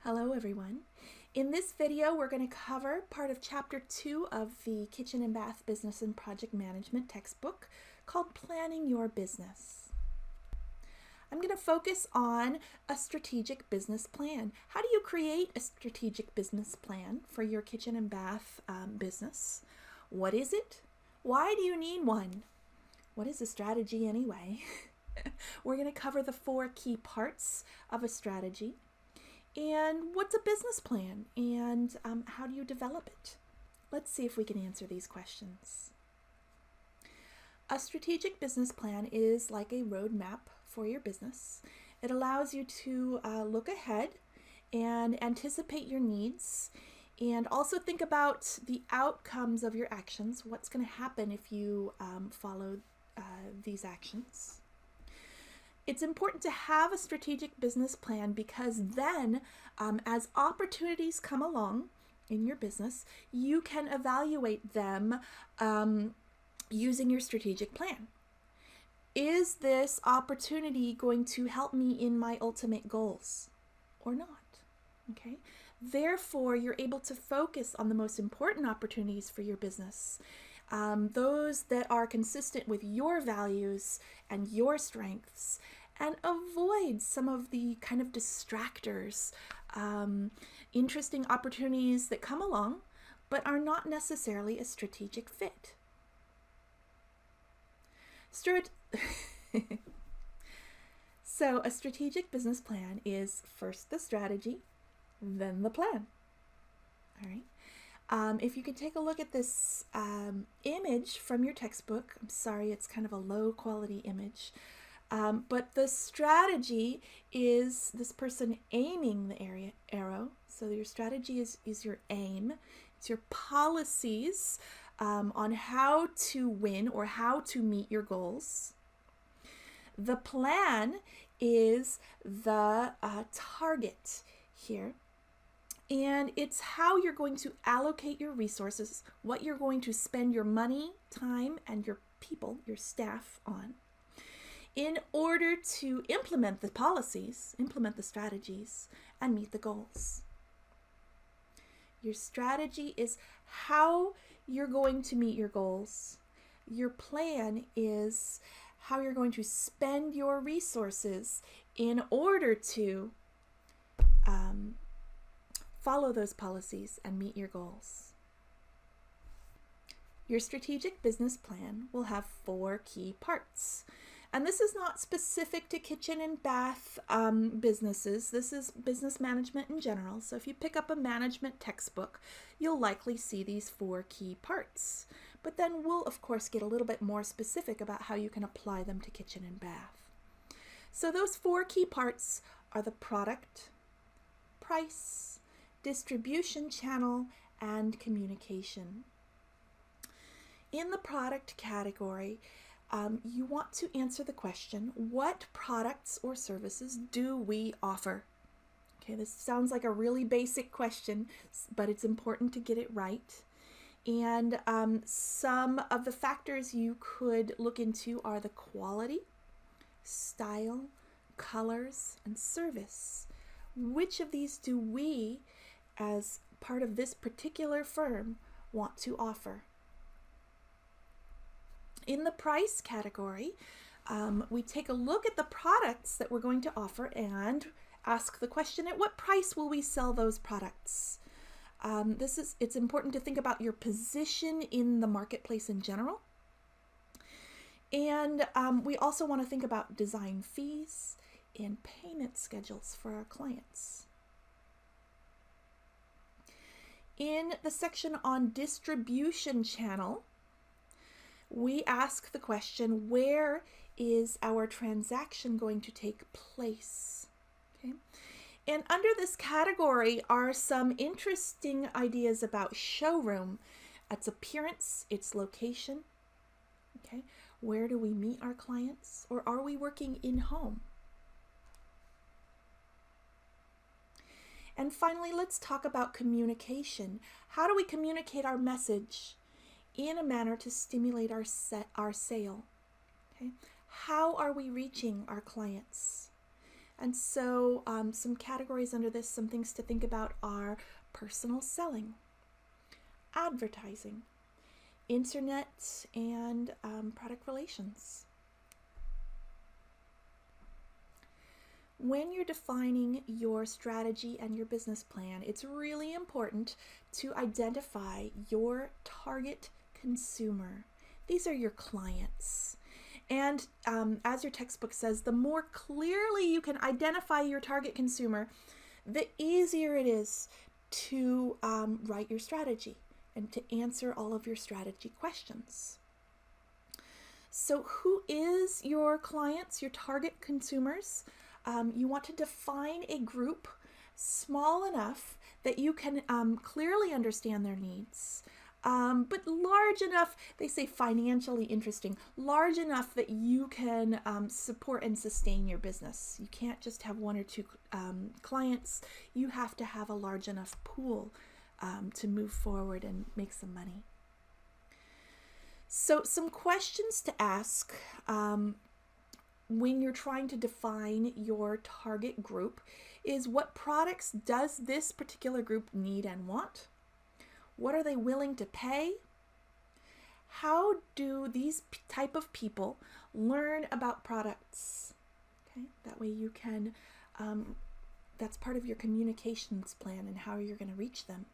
Hello everyone. In this video we're going to cover part of chapter 2 of the Kitchen and Bath Business and Project Management textbook called Planning Your Business. I'm going to focus on a strategic business plan. How do you create a strategic business plan for your kitchen and bath business? What is it? Why do you need one? What is a strategy anyway? We're going to cover the 4 key parts of a strategy. And what's a business plan, and how do you develop it? Let's see if we can answer these questions. A strategic business plan is like a roadmap for your business. It allows you to look ahead and anticipate your needs, and also think about the outcomes of your actions. What's going to happen if you follow these actions? It's important to have a strategic business plan because then as opportunities come along in your business, you can evaluate them using your strategic plan. Is this opportunity going to help me in my ultimate goals or not? Okay. Therefore, you're able to focus on the most important opportunities for your business. Those that are consistent with your values and your strengths, and avoid some of the kind of distractors, interesting opportunities that come along but are not necessarily a strategic fit. So a strategic business plan is first the strategy, then the plan. All right. If you could take a look at this image from your textbook, I'm sorry, it's kind of a low quality image, but the strategy is this person aiming the arrow. So your strategy is your aim. It's your policies on how to win or how to meet your goals. The plan is the target here. And it's how you're going to allocate your resources, what you're going to spend your money, time, and your people, your staff on, in order to implement the policies, implement the strategies, and meet the goals. Your strategy is how you're going to meet your goals. Your plan is how you're going to spend your resources in order to follow those policies and meet your goals. Your strategic business plan will have 4 key parts. And this is not specific to kitchen and bath businesses. This is business management in general. So if you pick up a management textbook, you'll likely see these 4 key parts. But then we'll, of course, get a little bit more specific about how you can apply them to kitchen and bath. So those 4 key parts are the product, price, distribution channel, and communication. In the product category, you want to answer the question, what products or services do we offer? Okay, this sounds like a really basic question, but it's important to get it right. And some of the factors you could look into are the quality, style, colors, and service. Which of these do we, as part of this particular firm, want to offer? In the price category, we take a look at the products that we're going to offer and ask the question, at what price will we sell those products? It's important to think about your position in the marketplace in general. And we also want to think about design fees and payment schedules for our clients. In the section on distribution channel, we ask the question, where is our transaction going to take place? Okay. And under this category are some interesting ideas about showroom, its appearance, its location. Okay. Where do we meet our clients, or are we working in-home? And finally, let's talk about communication. How do we communicate our message in a manner to stimulate our sale? Okay. How are we reaching our clients? And so some categories under this, some things to think about are personal selling, advertising, internet, and product relations. When you're defining your strategy and your business plan, it's really important to identify your target consumer. These are your clients. And as your textbook says, the more clearly you can identify your target consumer, the easier it is to write your strategy and to answer all of your strategy questions. So who is your clients, your target consumers? You want to define a group small enough that you can clearly understand their needs, but large enough, they say financially interesting, large enough that you can support and sustain your business. You can't just have one or two clients. You have to have a large enough pool to move forward and make some money. So some questions to ask when you're trying to define your target group is, what products does this particular group need and want? What are they willing to pay? How do these type of people learn about products? Okay, that way you can, that's part of your communications plan and how you're going to reach them.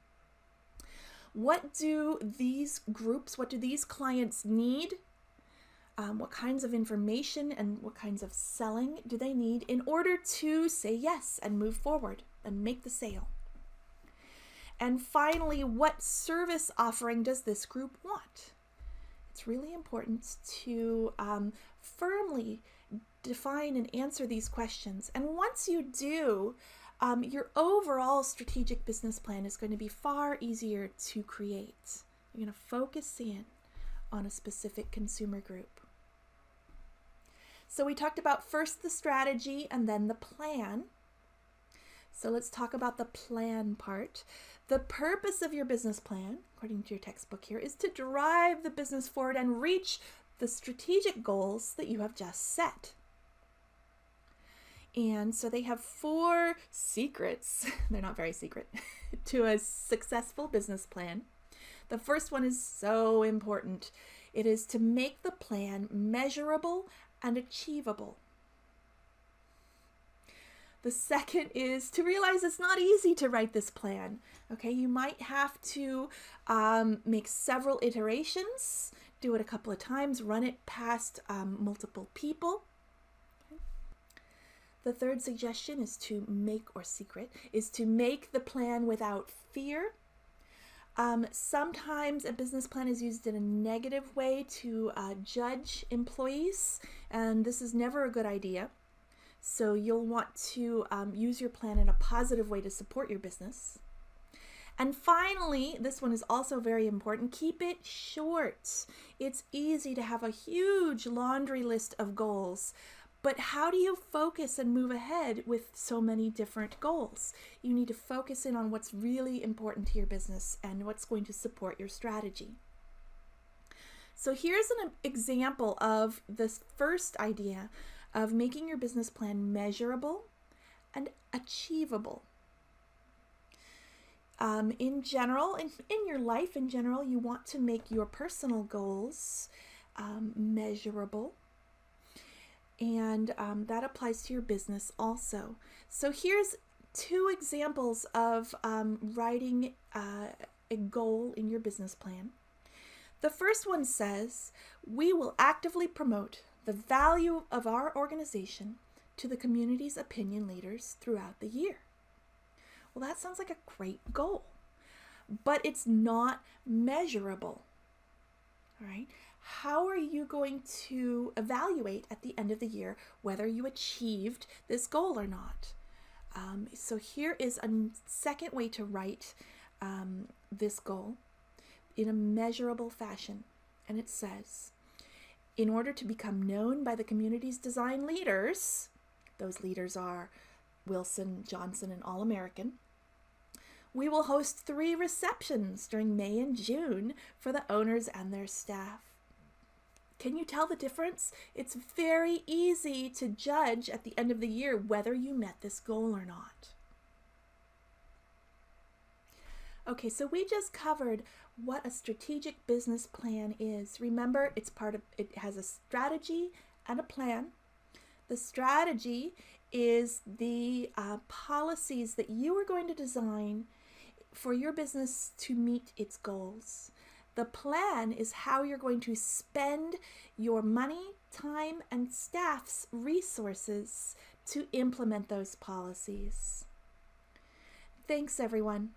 What do these groups, what do these clients need? What kinds of information and what kinds of selling do they need in order to say yes and move forward and make the sale? And finally, what service offering does this group want? It's really important to firmly define and answer these questions. And once you do, your overall strategic business plan is going to be far easier to create. You're going to focus in on a specific consumer group. So we talked about first the strategy and then the plan. So let's talk about the plan part. The purpose of your business plan, according to your textbook here, is to drive the business forward and reach the strategic goals that you have just set. And so they have 4 secrets, they're not very secret, to a successful business plan. The first one is so important. It is to make the plan measurable and achievable. The second is to realize it's not easy to write this plan. Okay, you might have to make several iterations, do it a couple of times, run it past multiple people. Okay. The third suggestion is to make the plan without fear. Sometimes a business plan is used in a negative way to judge employees, and this is never a good idea. So you'll want to use your plan in a positive way to support your business. And finally, this one is also very important, keep it short. It's easy to have a huge laundry list of goals, but how do you focus and move ahead with so many different goals? You need to focus in on what's really important to your business and what's going to support your strategy. So here's an example of this first idea of making your business plan measurable and achievable. In general, in your life in general, you want to make your personal goals measurable. And that applies to your business also. So here's 2 examples of writing a goal in your business plan. The first one says, we will actively promote the value of our organization to the community's opinion leaders throughout the year. Well, that sounds like a great goal, but it's not measurable. All right. How are you going to evaluate at the end of the year whether you achieved this goal or not? So here is a second way to write this goal in a measurable fashion. And it says, in order to become known by the community's design leaders, those leaders are Wilson, Johnson, and All American, we will host 3 receptions during May and June for the owners and their staff. Can you tell the difference? It's very easy to judge at the end of the year whether you met this goal or not. Okay, so we just covered what a strategic business plan is. Remember, it has a strategy and a plan. The strategy is the policies that you are going to design for your business to meet its goals. The plan is how you're going to spend your money, time, and staff's resources to implement those policies. Thanks, everyone.